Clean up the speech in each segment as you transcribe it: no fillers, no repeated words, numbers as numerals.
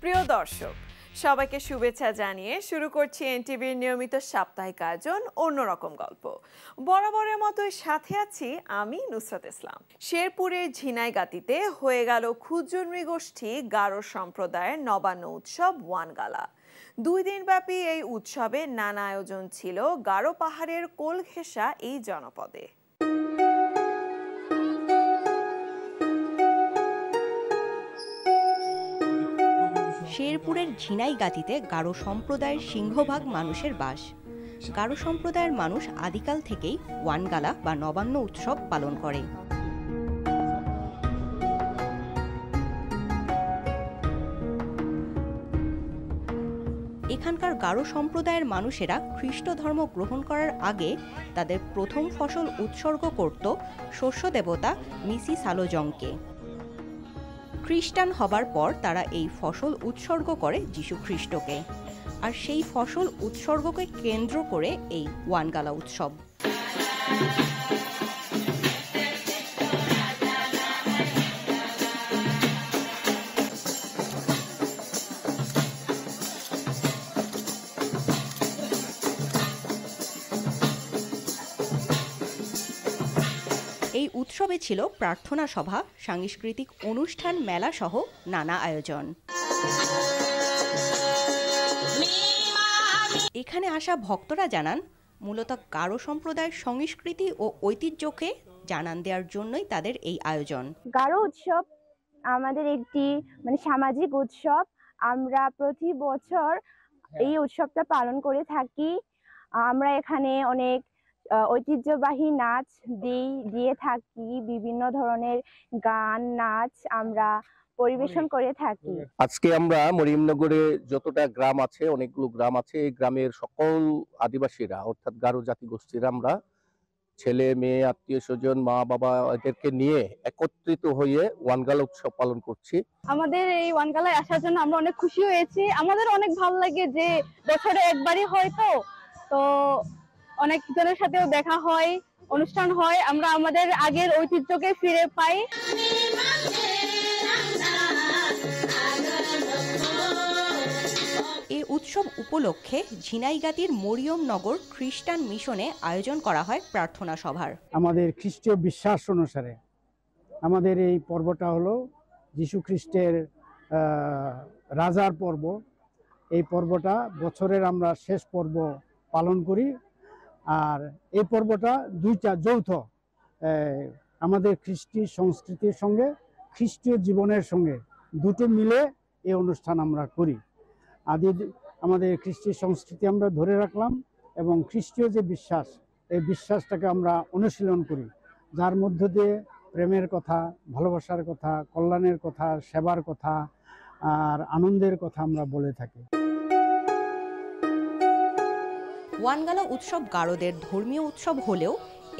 প্রিয় দর্শক, সবাইকে শুভেচ্ছা জানিয়ে শুরু করছি এনটিভির নিয়মিত সাপ্তাহিক আয়োজন অন্যরকম গল্প। বরাবরের মতোই সাথে আছি আমি নুসরাত ইসলাম। শেরপুরের ঝিনাইগাতিতে হয়ে গেল ক্ষুদ্র নৃগোষ্ঠী গারো সম্প্রদায়ের নবান্ন উৎসব ওয়ানগালা। 2 দিনব্যাপী এই উৎসবে নানা আয়োজন ছিল গারো পাহাড়ের কোল ঘেঁষা এই জনপদে। শেরপুরের ঝিনাইগাতিতে গারো সম্প্রদায়ের সিংহভাগ মানুষের বাস। গারো সম্প্রদায়ের মানুষ আদিকাল থেকেই ওয়ানগালা বা নবান্ন উৎসব পালন করে। এখানকার গারো সম্প্রদায়ের মানুষেরা খ্রিস্ট ধর্ম গ্রহণ করার আগে তাদের প্রথম ফসল উৎসর্গ করত শস্য দেবতা মিসি সালোজংকে। খ্রিস্টান হবার পর তারা এই ফসল উৎসর্গ করে যীশু খ্রিস্টকে, আর সেই ফসল উৎসর্গকে কেন্দ্র করে এই ওয়ানগালা উৎসব। এই উৎসবে ছিল প্রার্থনা সভা, সাংস্কৃতিক অনুষ্ঠান, মেলা সহ নানা আয়োজন। এখানে আসা ভক্তরা জানান, মূলত গারো সম্প্রদায়ের সংস্কৃতি ও ঐতিহ্যকে জানান দেওয়ার জন্যই তাদের এই আয়োজন। গারো উৎসব আমাদের একটি সামাজিক উৎসব। আমরা প্রতি বছর এই উৎসবটা পালন করে থাকি। আমরা এখানে অনেক ঐতিহ্যবাহী নাচ দিয়ে থাকি, বিভিন্ন ধরনের গান নাচ আমরা পরিবেশন করে থাকি। আজকে আমরা মরিয়মনগরে যতটা গ্রাম আছে, অনেকগুলো গ্রাম আছে, এই গ্রামের সকল আদিবাসীরা অর্থাৎ গারো জাতিগোষ্ঠীর আমরা ছেলে মেয়ে আত্মীয় স্বজন মা বাবা এদেরকে নিয়ে একত্রিত হয়ে ওয়ানগালা উৎসব পালন করছি। আমাদের এই ওয়ানগালায় আসার জন্য আমরা অনেক খুশি হয়েছি। আমাদের অনেক ভালো লাগে যে বছরে একবারই হয়, তো অনেক জনের সাথেও দেখা হয়, অনুষ্ঠান হয়, আমরা আমাদের আগের ঐতিহ্যকে ফিরে পাই। এই উৎসব উপলক্ষে ঝিনাইগাতির মরিয়মনগর খ্রিস্টান মিশনে আয়োজন করা হয় প্রার্থনা সভার। আমাদের খ্রিস্টীয় বিশ্বাস অনুসারে আমাদের এই পর্বটা হলো যীশু খ্রিস্টের রাজার পর্ব। এই পর্বটা বছরের আমরা শেষ পর্ব পালন করি, আর এই পর্বটা দুইটা যৌথ, আমাদের খ্রিস্টি সংস্কৃতির সঙ্গে খ্রিস্টীয় জীবনের সঙ্গে দুটো মিলে এই অনুষ্ঠান আমরা করি। আমাদের খ্রিস্টি সংস্কৃতি আমরা ধরে রাখলাম এবং খ্রিস্টীয় যে বিশ্বাস, এই বিশ্বাসটাকে আমরা অনুশীলন করি, যার মধ্য দিয়ে প্রেমের কথা, ভালোবাসার কথা, কল্যাণের কথা, সেবার কথা আর আনন্দের কথা আমরা বলে থাকি। ওয়ানগালা উৎসব গারোদের ধর্মীয় উৎসব হলেও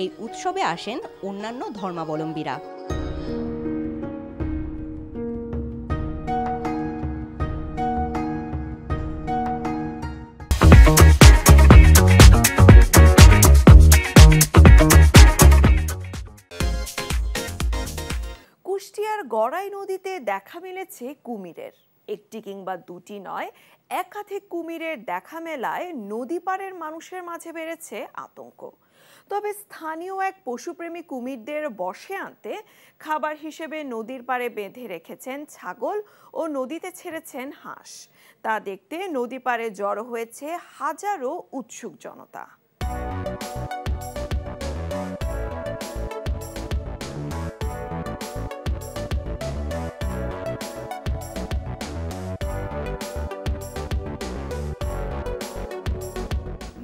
এই উৎসবে আসেন অন্যান্য ধর্মাবলম্বীরা। কুষ্টিয়ার গড়াই নদীতে দেখা মিলেছে কুমিরের। একটি কিংবা দুটি নয়, একাধিক কুমিরের দেখা মেলায় নদী পাড়ের মানুষের মাঝে বেড়েছে আতঙ্ক। তবে স্থানীয় এক পশুপ্রেমী কুমিরদের বশে আনতে খাবার হিসেবে নদীর পাড়ে বেঁধে রেখেছেন ছাগল ও নদীতে ছেড়েছেন হাঁস। তা দেখতে নদী পাড়ে জড়ো হয়েছে হাজারো উৎসুক জনতা।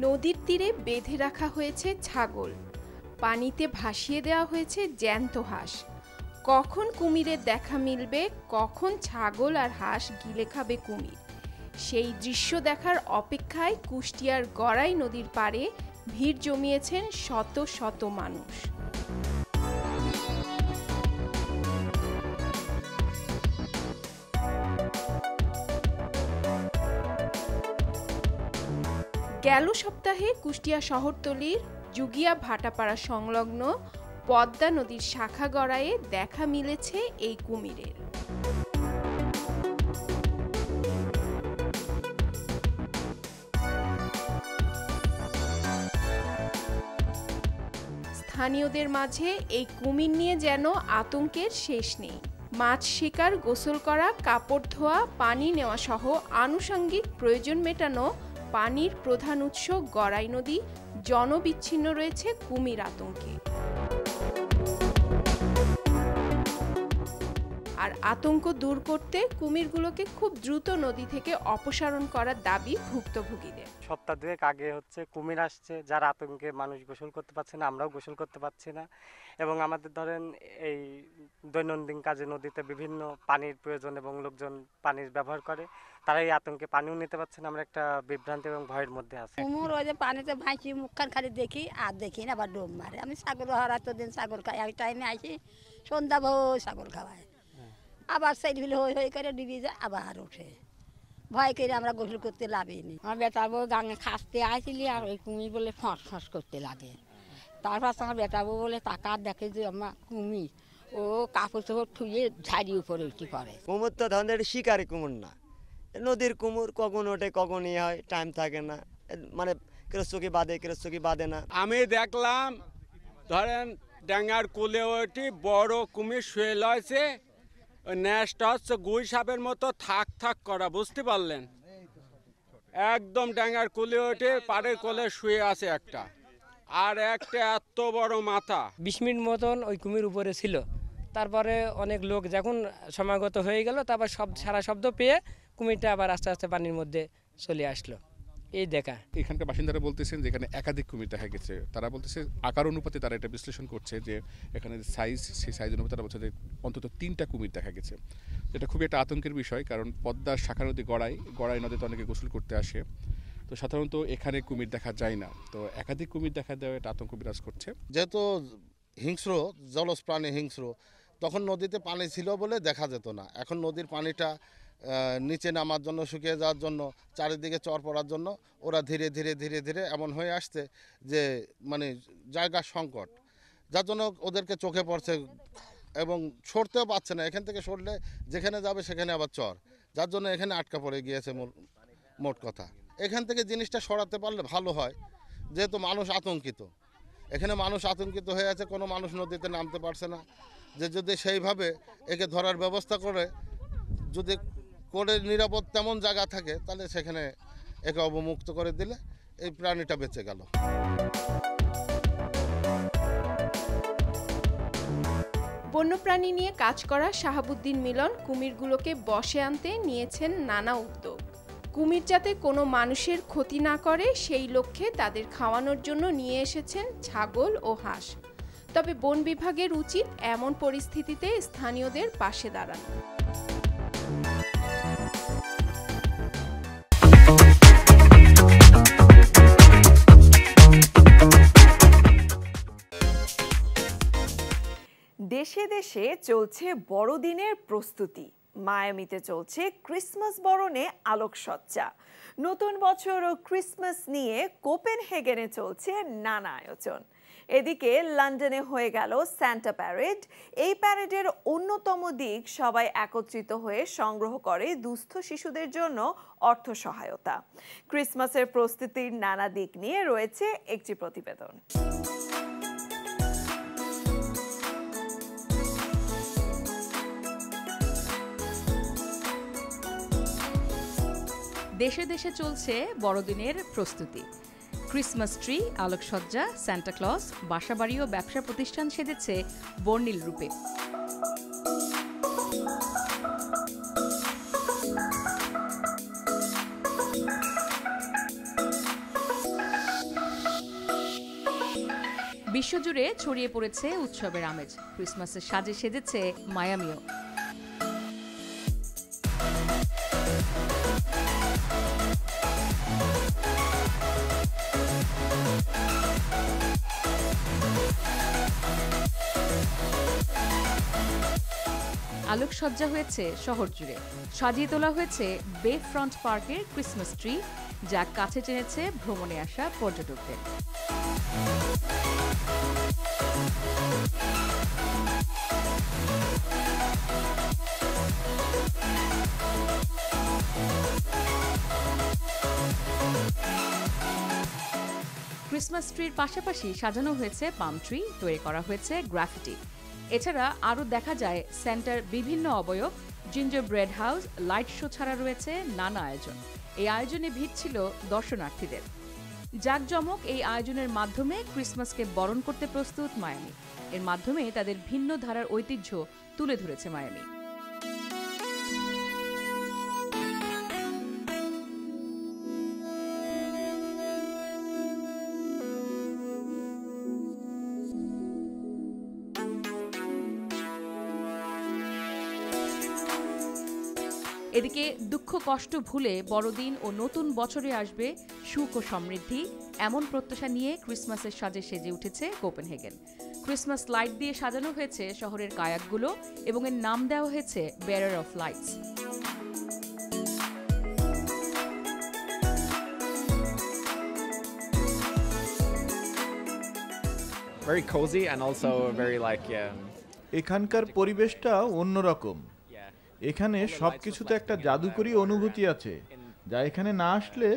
নদীর তীরে বেঁধে রাখা হয়েছে ছাগল, পানিতে ভাসিয়ে দেওয়া হয়েছে জ্যান্ত হাঁস। কখন কুমিরের দেখা মিলবে, কখন ছাগল আর হাঁস গিলে খাবে কুমির, সেই দৃশ্য দেখার অপেক্ষায় কুষ্টিয়ার গড়াই নদীর পাড়ে ভিড় জমিয়েছেন শত শত মানুষ। গেল সপ্তাহে কুষ্টিয়া শহরতলির জুগিয়া ভাটাপাড়া সংলগ্ন পদ্মা নদীর শাখা গড়াইয়ে দেখা মিলেছে এই কুমিরের। স্থানীয়দের মাঝে এই কুমির নিয়ে যেন আতঙ্কের শেষ নেই। মাছ শিকার, গোসল করা, কাপড় ধোয়া, পানি নেওয়া সহ আনুষঙ্গিক প্রয়োজন মেটানো পানির প্রধান উৎস গড়াই নদী জনবিচ্ছিন্ন রয়েছে কুমির আতঙ্কে। আর আতঙ্ক দূর করতে কুমিরগুলোকে খুব দ্রুত নদী থেকে অপসারণ করার দাবি ভুক্তভোগীদের। সপ্তাহ দুয়েক আগে কুমির আসছে, যার আতঙ্কে মানুষ গোসল করতে পারছে না, আমরাও গোসল করতে পারছি না। এবং আমাদের ধরেন এই দৈনন্দিন কাজে নদীতে বিভিন্ন পানির প্রয়োজন এবং লোকজন পানির ব্যবহার করে, তারা এই আতঙ্কে পানিও নিতে পারছে না। আমরা একটা বিভ্রান্তি এবং ভয়ের মধ্যে আছি। কুমির ওই যে পানিতে ভাসি মুখখান খালি দেখি আর দেখি না, আবার ডুব মারে। আমি ছাগল হারাত দিন ছাগল খাই, এক টাইমে আসি সন্ধ্যা ভোর ছাগল খাওয়াই, আবার সাইড হয়ে করে ডুবি যায়, আবার ওঠে। ভয় করে আমরা গোসল করতে লাগেনি। আমার বেটার বউ গাঙে খাসতে আসিলি আর ওই কুমির বলে ফস ফস করতে লাগে। তারপর আমার বেটার বউ বলে টাকা দেখে যে আমার কুমির, ও কাপড় চোপড় থুয়ে ঝাড়ি উপরে উঠি পড়ে। কুমির তো ধরনের শিকারি কুমির না, নদীর কুমির কখন ওঠে কখন ইয়ে হয়, টাইম থাকে না, মানে কেরোচকি বাঁধে কেরোচকি বাঁধে না। আমি দেখলাম ধরেন ডাঙ্গার কুলে ওঠি বড় কুমির শুয়ে লয়েছে, নেশটা হচ্ছে গুই সাপের মতো থাক থাক করা, বুঝতে পারলেন? একদম ডাঙ্গার কুলে ওঠে পাড়ের কোলে শুয়ে আছে একটা, আর একটা এত বড় মাথা। 20 মিনিট মতন ওই কুমির উপরে ছিল। তারপরে অনেক লোক যখন সমাগত হয়ে গেল, তারপর সারা শব্দ পেয়ে কুমিরটা আবার আস্তে আস্তে পানির মধ্যে চলে আসলো। এই দেখা এখানকার বাসিন্দারা বলতেছেন যে এখানে একাধিক কুমির দেখা গেছে। তারা বলতেছে আকার অনুপাতে তারা এটা বিশ্লেষণ করছে যে এখানে সাইজ, সেই সাইজ অনুপাতে তারা বলছে যে অন্তত 3টা কুমির দেখা গেছে। এটা খুবই একটা আতঙ্কের বিষয়, কারণ পদ্মার শাখা নদী গড়াই নদীতে অনেকে গোসল করতে আসে, তো সাধারণত এখানে কুমির দেখা যায় না। তো একাধিক কুমির দেখা দেওয়া এটা আতঙ্ক বিরাজ করছে। যেহেতু হিংস্র, জলজ প্রাণী হিংস্র, তখন নদীতে পানি ছিল বলে দেখা যেত না। এখন নদীর পানিটা নিচে নামার জন্য, শুকিয়ে যাওয়ার জন্য, চারিদিকে চর পড়ার জন্য ওরা ধীরে ধীরে ধীরে ধীরে এমন হয়ে আসছে যে মানে জায়গার সংকট, যার জন্য ওদেরকে চোখে পড়ছে এবং সরতেও পারছে না। এখান থেকে সরলে যেখানে যাবে সেখানে আবার চর, যার জন্য এখানে আটকা পড়ে গিয়েছে। মোট কথা এখান থেকে জিনিসটা সরাতে পারলে ভালো হয়, যেহেতু মানুষ আতঙ্কিত। এখানে মানুষ আতঙ্কিত হয়ে আছে, কোনো মানুষ নদীতে নামতে পারছে না। যে যদি সেইভাবে একে ধরার ব্যবস্থা করে, যদি করে নিরাপদ তেমন জায়গা থাকে, তাহলে সেখানে একে অবমুক্ত করে দিলে এই প্রাণীটা বেঁচে গেল। বন্যপ্রাণী নিয়ে কাজ করা শাহাবুদ্দিন মিলন কুমিরগুলোকে বশে আনতে নিয়েছেন নানা উদ্যোগ। কুমির যাতে কোনো মানুষের ক্ষতি না করে সেই লক্ষ্যে তাদের খাওয়ানোর জন্য নিয়ে এসেছেন ছাগল ও হাঁস। তবে বন বিভাগের উচিত এমন পরিস্থিতিতে স্থানীয়দের পাশে দাঁড়ানো। দেশে দেশে চলছে বড়দিনের প্রস্তুতি। মায়ামিতে চলছে ক্রিসমাস বরণে আলোকসজ্জা। নতুন বছর ও ক্রিসমাস নিয়ে কোপেনহেগেনে চলছে নানা আয়োজন। এদিকে লন্ডনে হয়ে গেল সান্টা প্যারেড। এই প্যারেডের অন্যতম দিক সবাই একত্রিত হয়ে সংগ্রহ করে দুস্থ শিশুদের জন্য অর্থ সহায়তা। ক্রিসমাসের প্রস্তুতির নানা দিক নিয়ে রয়েছে একটি প্রতিবেদন। দেশে দেশে চলছে বড়দিনের প্রস্তুতি। ক্রিসমাস ট্রি, আলোকসজ্জা, সান্টা ক্লজ, বাসাবাড়ি ও ব্যবসা প্রতিষ্ঠান সেজেছে বর্ণিল রূপে। বিশ্বজুড়ে ছড়িয়ে পড়েছে উৎসবের আমেজ। ক্রিসমাসের সাজে সেজেছে মায়ামিও। আলোকসজ্জা হয়েছে শহর জুড়ে। সাজিয়ে তোলা হয়েছে বে ফ্রন্ট পার্কের ক্রিসমাস ট্রি, যা কাছে টেনেছে ভ্রমণে আসা পর্যটকদের। ক্রিসমাস ট্রির পাশাপাশি সাজানো হয়েছে পাম ট্রি, তৈরি করা হয়েছে গ্রাফিটি। এছাড়া আরও দেখা যায় সেন্টার বিভিন্ন অবয়ব, ginger bread house, light show ছাড়া রয়েছে নানা আয়োজন। এই আয়োজনে ভিড় ছিল দর্শনার্থীদের। জাঁকজমক এই আয়োজনের মাধ্যমে ক্রিসমাসকে বরণ করতে প্রস্তুত মায়ামি। এর মাধ্যমে তাদের ভিন্ন ধারার ঐতিহ্য তুলে ধরেছে মায়ামি। এদিকে দুঃখ কষ্ট ভুলে বড়দিন ও নতুন বছরে আসবে সুখ ও সমৃদ্ধি, এমন প্রত্যাশা নিয়ে ক্রিসমাসের সাজে সেজে উঠেছে কোপেনহেগেন। ক্রিসমাস লাইট দিয়ে সাজানো হয়েছে শহরের কায়াকগুলো এবং এর নাম দেওয়া হয়েছে বেয়ারার of lights. Very cozy and also very like এখানকার পরিবেশটা অন্যরকম। এখানে সবকিছুতে একটা জাদুকরী অনুভূতি আছে যা এখানে না আসলে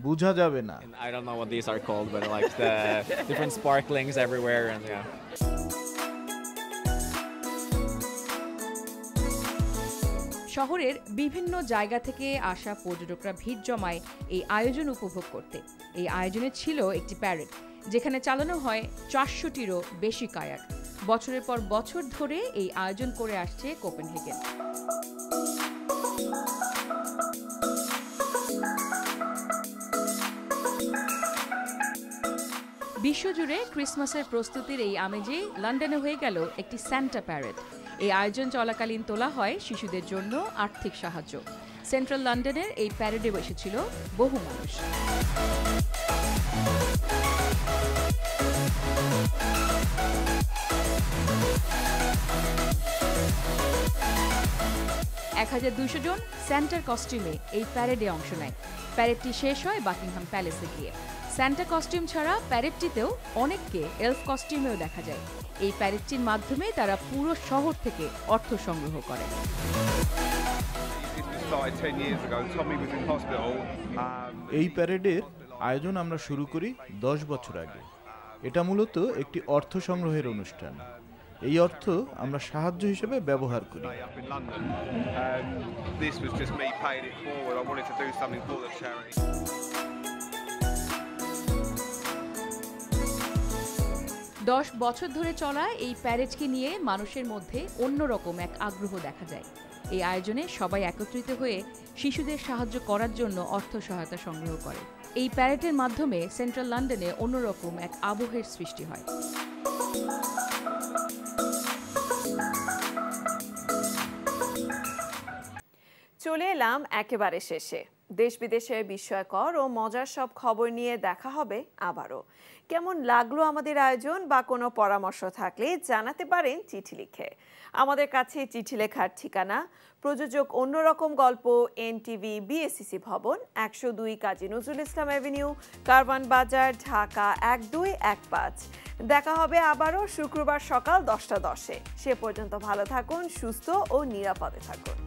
বোঝা যাবে না। I don't know what these are called, but like the different sparklings everywhere and yeah. শহরের বিভিন্ন জায়গা থেকে আসা পর্যটকরা ভিড় জমায় এই আয়োজন উপভোগ করতে। এই আয়োজনে ছিল একটি প্যারেড, যেখানে চালানো হয় 400টিরও বেশি কায়াক। বছরের পর বছর ধরে এই আয়োজন করে আসছে কোপেনহেগেন। বিশ্বজুড়ে ক্রিসমাসের প্রস্তুতির এই আমেজে লন্ডনে হয়ে গেল একটি সান্টা প্যারেড। এই আয়োজন চলাকালীন তোলা হয় শিশুদের জন্য আর্থিক সাহায্য। সেন্ট্রাল লন্ডনের এই প্যারেডে বসেছিল বহু মানুষ। এক 1200 জন স্যান্টার কস্টিউমে এই প্যারেডে অংশ নেয়। প্যারেডটি শেষ হয় বাকিংহাম প্যালেসে গিয়ে। স্যান্টা কস্টিউম ছাড়া প্যারেডটিতেও অনেককে এলফ কস্টিউমেও দেখা যায়। এই প্যারেডটির মাধ্যমে তারা পুরো শহর থেকে অর্থ সংগ্রহ করে। এই প্যারেডের আয়োজন আমরা শুরু করি 10 বছর আগে। এটা মূলত একটি অর্থ সংগ্রহের অনুষ্ঠান। এই অর্থ আমরা সাহায্য হিসেবে ব্যবহার করি। 10 বছর ধরে চলা এই প্যারেডকে নিয়ে মানুষের মধ্যে অন্যরকম এক আগ্রহ দেখা যায়। এই আয়োজনে সবাই একত্রিত হয়ে শিশুদের সাহায্য করার জন্য অর্থ সহায়তা সংগ্রহ করে। এই প্যারেডের মাধ্যমে সেন্ট্রাল লন্ডনে অন্যরকম এক আবহের সৃষ্টি হয়। চলে এলাম একেবারে শেষে। দেশ বিদেশের বিস্ময়কর ও মজার সব খবর নিয়ে দেখা হবে আবারও। কেমন লাগলো আমাদের আয়োজন বা কোনো পরামর্শ থাকলে জানাতে পারেন চিঠি লিখে। আমাদের কাছে চিঠি লেখার ঠিকানা প্রযোজক অন্যরকম গল্প, NTV, BSCC ভবন, 102 কাজী নজরুল ইসলাম অ্যাভিনিউ, কারওয়ান বাজার, ঢাকা 1215। দেখা হবে আবারও শুক্রবার সকাল 10টা 10-এ। সে পর্যন্ত ভালো থাকুন, সুস্থ ও নিরাপদে থাকুন।